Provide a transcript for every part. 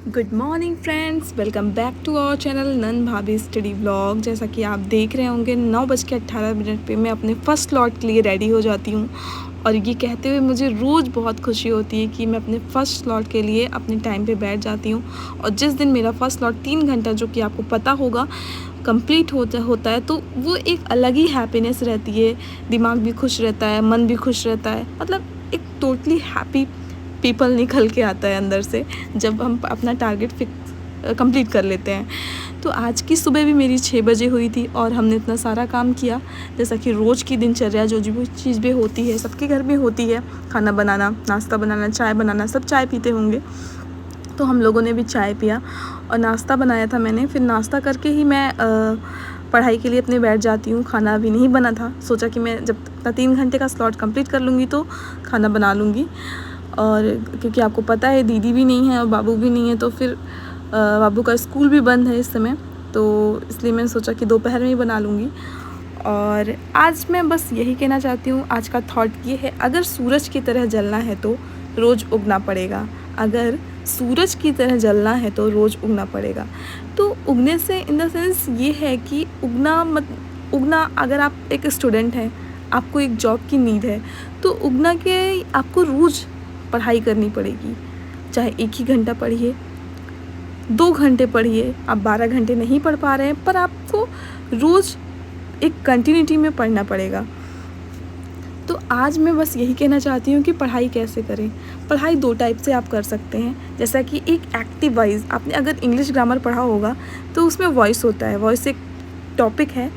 Good morning friends, welcome back to our channel नन भाभी study vlog. जैसा कि आप देख रहे होंगे 9:18 पे मैं अपने फ़र्स्ट स्लॉट के लिए रेडी हो जाती हूँ। और ये कहते हुए मुझे रोज़ बहुत खुशी होती है कि मैं अपने फ़र्स्ट स्लॉट के लिए अपने टाइम पे बैठ जाती हूँ। और जिस दिन मेरा फ़र्स्ट स्लॉट 3 घंटा, जो कि आपको पता होगा, कंप्लीट होता है, तो वो एक अलग ही हैप्पीनेस रहती है। दिमाग भी खुश रहता है, मन भी खुश रहता है, मतलब एक टोटली हैप्पी पीपल निकल के आता है अंदर से जब हम अपना टारगेट कंप्लीट कर लेते हैं। तो आज की सुबह भी मेरी 6 बजे हुई थी और हमने इतना सारा काम किया, जैसा कि रोज़ की दिनचर्या जो भी चीज़ भी होती है, सबके घर में होती है। खाना बनाना, नाश्ता बनाना, चाय बनाना, सब चाय पीते होंगे, तो हम लोगों ने भी चाय पिया और नाश्ता बनाया था मैंने। फिर नाश्ता करके ही मैं पढ़ाई के लिए अपने बैठ जाती हूँ। खाना अभी नहीं बना था, सोचा कि मैं जब अपना 3 घंटे का स्लॉट कंप्लीट कर लूँगी तो खाना बना लूँगी। और क्योंकि आपको पता है दीदी भी नहीं है और बाबू भी नहीं है, तो फिर बाबू का स्कूल भी बंद है इस समय, तो इसलिए मैंने सोचा कि दोपहर में ही बना लूँगी। और आज मैं बस यही कहना चाहती हूँ, आज का थॉट ये है, अगर सूरज की तरह जलना है तो रोज़ उगना पड़ेगा। अगर सूरज की तरह जलना है तो रोज़ उगना पड़ेगा। तो उगने से इन द सेंस ये है कि उगना, अगर आप एक स्टूडेंट हैं, आपको एक जॉब की नीड है, तो उगना के आपको रोज़ पढ़ाई करनी पड़ेगी। चाहे 1 ही घंटा पढ़िए, 2 घंटे पढ़िए, आप 12 घंटे नहीं पढ़ पा रहे हैं, पर आपको रोज़ एक कंटिन्यूटी में पढ़ना पड़ेगा। तो आज मैं बस यही कहना चाहती हूँ कि पढ़ाई कैसे करें। पढ़ाई 2 टाइप से आप कर सकते हैं। जैसा कि एक एक्टिव वॉइस, आपने अगर इंग्लिश ग्रामर पढ़ा होगा तो उसमें वॉइस होता है, वॉइस एक टॉपिक है,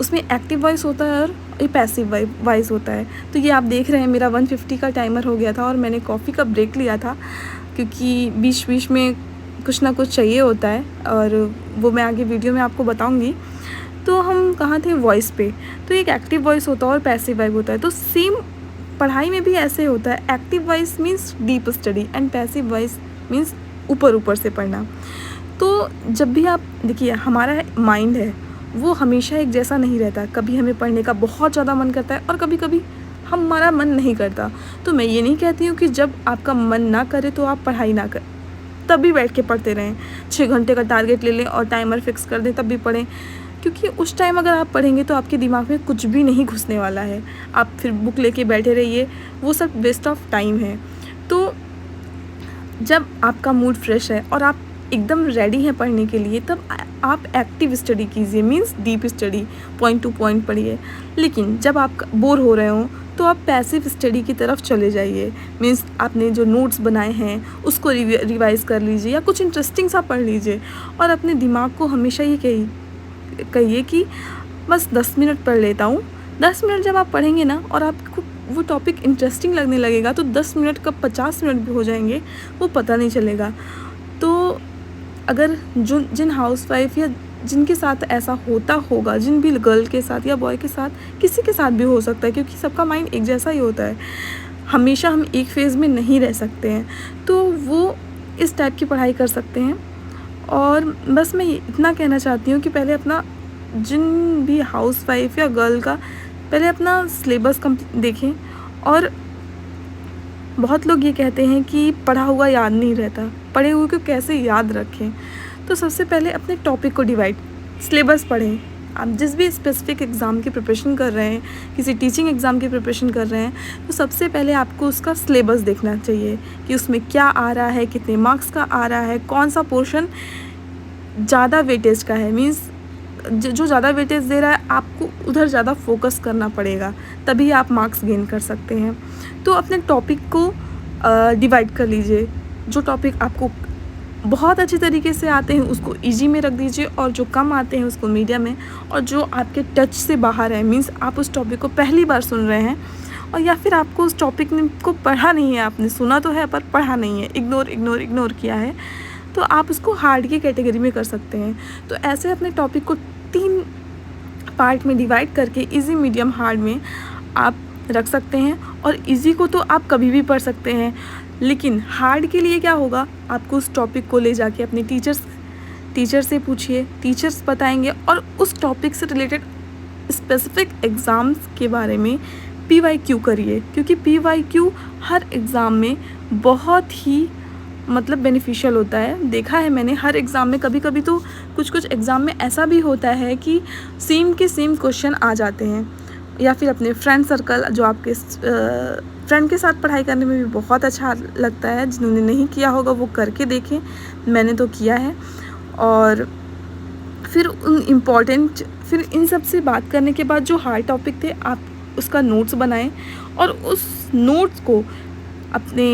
उसमें एक्टिव वॉइस होता है और ये पैसिव वॉइस होता है। तो ये आप देख रहे हैं मेरा 150 का टाइमर हो गया था और मैंने कॉफ़ी का ब्रेक लिया था, क्योंकि बीच बीच में कुछ ना कुछ चाहिए होता है, और वो मैं आगे वीडियो में आपको बताऊंगी। तो हम कहाँ थे, वॉइस पे। तो एक एक्टिव वॉइस होता है और पैसिव वॉइस होता है। तो सेम पढ़ाई में भी ऐसे होता है। Active voice means deep study and passive voice means ऊपर ऊपर से पढ़ना। तो जब भी आप देखिए, हमारा माइंड है वो हमेशा एक जैसा नहीं रहता। कभी हमें पढ़ने का बहुत ज़्यादा मन करता है और कभी कभी हमारा मन नहीं करता। तो मैं ये नहीं कहती हूँ कि जब आपका मन ना करे तो आप पढ़ाई ना करें, तभी बैठ के पढ़ते रहें। 6 घंटे का टारगेट ले लें और टाइमर फिक्स कर दें तब भी पढ़ें, क्योंकि उस टाइम अगर आप पढ़ेंगे तो आपके दिमाग में कुछ भी नहीं घुसने वाला है। आप फिर बुक लेके बैठे रहिए, वो सब वेस्ट ऑफ टाइम है। तो जब आपका मूड फ्रेश है और आप एकदम रेडी हैं पढ़ने के लिए, तब आप एक्टिव स्टडी कीजिए, means deep study, point two point पढ़िए। लेकिन जब आप बोर हो रहे हो तो आप पैसिव स्टडी की तरफ चले जाइए, मीन्स आपने जो नोट्स बनाए हैं उसको रिवाइज़ कर लीजिए या कुछ इंटरेस्टिंग सा पढ़ लीजिए। और अपने दिमाग को हमेशा ये कहिए कि बस 10 मिनट पढ़ लेता हूँ। 10 मिनट जब आप पढ़ेंगे ना और आपको वो टॉपिक इंटरेस्टिंग लगने लगेगा, तो 10 मिनट कब 50 मिनट भी हो जाएंगे वो पता नहीं चलेगा। तो अगर जिन हाउसवाइफ या जिनके साथ ऐसा होता होगा, जिन भी गर्ल के साथ या बॉय के साथ, किसी के साथ भी हो सकता है, क्योंकि सबका माइंड एक जैसा ही होता है, हमेशा हम एक फेज़ में नहीं रह सकते हैं, तो वो इस टाइप की पढ़ाई कर सकते हैं। और बस मैं इतना कहना चाहती हूँ कि पहले अपना, जिन भी हाउसवाइफ या गर्ल का, पहले अपना सिलेबस देखें। और बहुत लोग ये कहते हैं कि पढ़ा हुआ याद नहीं रहता, पढ़े हुए को कैसे याद रखें। तो सबसे पहले अपने टॉपिक को डिवाइड, सिलेबस पढ़ें। आप जिस भी स्पेसिफिक एग्ज़ाम की प्रिपरेशन कर रहे हैं, किसी टीचिंग एग्ज़ाम की प्रिपरेशन कर रहे हैं, तो सबसे पहले आपको उसका सिलेबस देखना चाहिए कि उसमें क्या आ रहा है, कितने मार्क्स का आ रहा है, कौन सा पोर्शन ज़्यादा वेटेज का है। मीन्स जो ज़्यादा वेटेज दे रहा है आपको उधर ज़्यादा फोकस करना पड़ेगा, तभी आप मार्क्स गेन कर सकते हैं। तो अपने टॉपिक को डिवाइड कर लीजिए। जो टॉपिक आपको बहुत अच्छी तरीके से आते हैं उसको इजी में रख दीजिए, और जो कम आते हैं उसको मीडियम में, और जो आपके टच से बाहर है, मीन्स आप उस टॉपिक को पहली बार सुन रहे हैं, और या फिर आपको उस टॉपिक को पढ़ा नहीं है, आपने सुना तो है पर पढ़ा नहीं है, इग्नोर किया है, तो आप उसको हार्ड की कैटेगरी में कर सकते हैं। तो ऐसे अपने टॉपिक को 3 पार्ट में डिवाइड करके इजी, मीडियम, हार्ड में आप रख सकते हैं। और इजी को तो आप कभी भी पढ़ सकते हैं, लेकिन हार्ड के लिए क्या होगा, आपको उस टॉपिक को ले जाके अपने टीचर से पूछिए, टीचर्स बताएंगे, और उस टॉपिक से रिलेटेड स्पेसिफिक एग्ज़ाम्स के बारे में PYQ करिए, क्योंकि PYQ हर एग्ज़ाम में बहुत ही मतलब बेनिफिशियल होता है। देखा है मैंने हर एग्ज़ाम में, कभी कभी तो कुछ एग्ज़ाम में ऐसा भी होता है कि सेम के सेम क्वेश्चन आ जाते हैं, या फिर अपने फ्रेंड सर्कल जो आपके फ्रेंड के साथ पढ़ाई करने में भी बहुत अच्छा लगता है। जिन्होंने नहीं किया होगा वो करके देखें, मैंने तो किया है। और फिर फिर इन सब से बात करने के बाद जो हार्ड टॉपिक थे आप उसका नोट्स बनाएं और उस नोट्स को अपने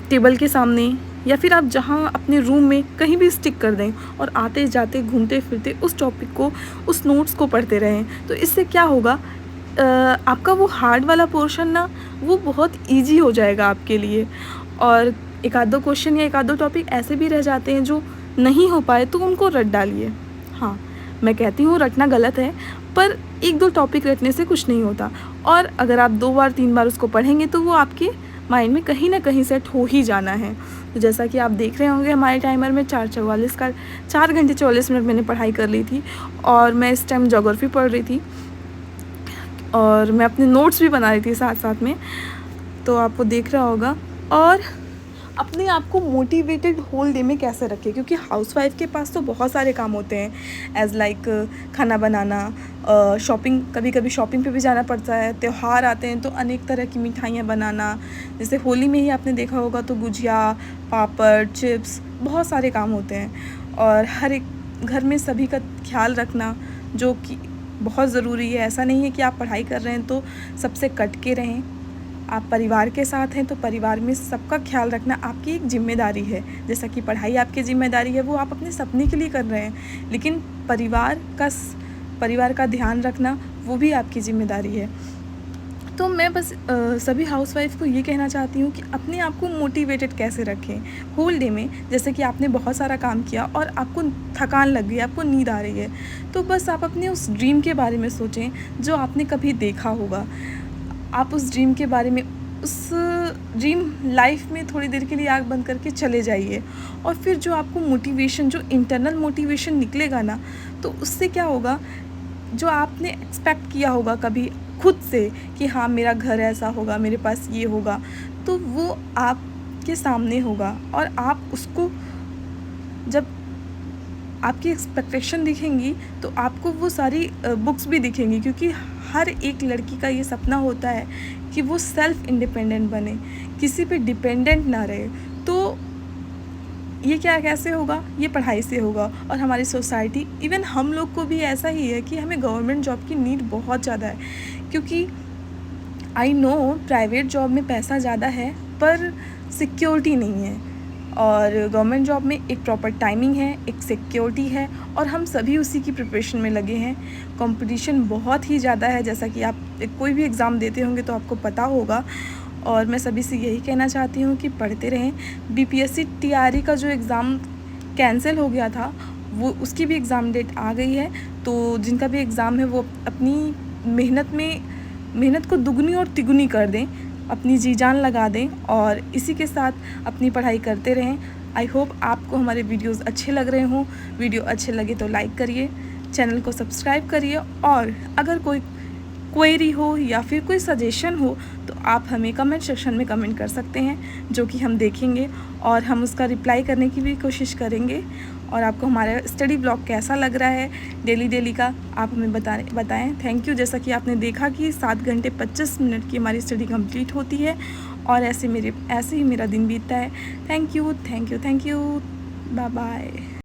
टेबल के सामने या फिर आप जहाँ अपने रूम में कहीं भी स्टिक कर दें और आते जाते घूमते फिरते उस टॉपिक को, उस नोट्स को पढ़ते रहें। तो इससे क्या होगा, आपका वो हार्ड वाला पोर्शन ना वो बहुत इजी हो जाएगा आपके लिए। और एक आध दो क्वेश्चन या एक आध दो टॉपिक ऐसे भी रह जाते हैं जो नहीं हो पाए तो उनको रट डालिए। हाँ, मैं कहती हूँ रटना गलत है, पर एक दो टॉपिक रटने से कुछ नहीं होता। और अगर आप 2 बार 3 बार उसको पढ़ेंगे तो वो आपके माइंड में कहीं ना कहीं सेट हो ही जाना है। तो जैसा कि आप देख रहे होंगे हमारे टाइमर में 4 घंटे 44 मिनट मैंने पढ़ाई कर ली थी। और मैं इस टाइम ज्योग्राफी पढ़ रही थी और मैं अपने नोट्स भी बना रही थी साथ साथ में, तो आपको देख रहा होगा। और अपने आप को मोटिवेटेड होल डे में कैसे रखें, क्योंकि हाउसवाइफ के पास तो बहुत सारे काम होते हैं, एज़ लाइक खाना बनाना, शॉपिंग, कभी कभी शॉपिंग पे भी जाना पड़ता है। त्यौहार आते हैं तो अनेक तरह की मिठाइयाँ बनाना, जैसे होली में ही आपने देखा होगा तो गुजिया, पापड़, चिप्स, बहुत सारे काम होते हैं। और हर एक घर में सभी का ख्याल रखना जो कि बहुत ज़रूरी है। ऐसा नहीं है कि आप पढ़ाई कर रहे हैं तो सबसे कट के रहें। आप परिवार के साथ हैं तो परिवार में सबका ख्याल रखना आपकी एक जिम्मेदारी है। जैसा कि पढ़ाई आपकी जिम्मेदारी है, वो आप अपने सपने के लिए कर रहे हैं, लेकिन परिवार का ध्यान रखना वो भी आपकी जिम्मेदारी है। तो मैं बस सभी हाउसवाइफ को ये कहना चाहती हूँ कि अपने आप को मोटिवेटेड कैसे रखें होल डे में। जैसे कि आपने बहुत सारा काम किया और आपको थकान लग गई, आपको नींद आ रही है, तो बस आप अपने उस ड्रीम के बारे में सोचें जो आपने कभी देखा होगा। आप उस ड्रीम के बारे में, उस ड्रीम लाइफ में थोड़ी देर के लिए आँख बंद करके चले जाइए। और फिर जो आपको मोटिवेशन, जो इंटरनल मोटिवेशन निकलेगा ना, तो उससे क्या होगा, जो आपने एक्सपेक्ट किया होगा कभी खुद से कि हाँ मेरा घर ऐसा होगा, मेरे पास ये होगा, तो वो आपके सामने होगा। और आप उसको, जब आपकी एक्सपेक्टेशन दिखेंगी तो आपको वो सारी बुक्स भी दिखेंगी, क्योंकि हर एक लड़की का ये सपना होता है कि वो सेल्फ़ इंडिपेंडेंट बने, किसी पे डिपेंडेंट ना रहे। तो ये क्या कैसे होगा, ये पढ़ाई से होगा। और हमारी सोसाइटी, इवन हम लोग को भी ऐसा ही है कि हमें गवर्नमेंट जॉब की नीड बहुत ज़्यादा है, क्योंकि आई नो प्राइवेट जॉब में पैसा ज़्यादा है पर सिक्योरिटी नहीं है। और गवर्नमेंट जॉब में एक प्रॉपर टाइमिंग है, एक सिक्योरिटी है, और हम सभी उसी की प्रिपरेशन में लगे हैं। कंपटीशन बहुत ही ज़्यादा है, जैसा कि आप कोई भी एग्ज़ाम देते होंगे तो आपको पता होगा। और मैं सभी से यही कहना चाहती हूँ कि पढ़ते रहें। BPSC TRE का जो एग्ज़ाम कैंसिल हो गया था, वो उसकी भी एग्ज़ाम डेट आ गई है। तो जिनका भी एग्ज़ाम है वो अपनी मेहनत को दुगनी और तिगुनी कर दें, अपनी जी जान लगा दें और इसी के साथ अपनी पढ़ाई करते रहें। आई होप आपको हमारे वीडियोस अच्छे लग रहे हों। वीडियो अच्छे लगे तो लाइक करिए, चैनल को सब्सक्राइब करिए, और अगर कोई क्वेरी हो या फिर कोई सजेशन हो तो आप हमें कमेंट सेक्शन में कमेंट कर सकते हैं, जो कि हम देखेंगे और हम उसका रिप्लाई करने की भी कोशिश करेंगे। और आपको हमारा स्टडी ब्लॉग कैसा लग रहा है डेली का, आप हमें बताएं। Thank you. जैसा कि आपने देखा कि 7 घंटे 25 मिनट की हमारी स्टडी कंप्लीट होती है और ऐसे ही मेरा दिन बीतता है। Thank you. Bye bye.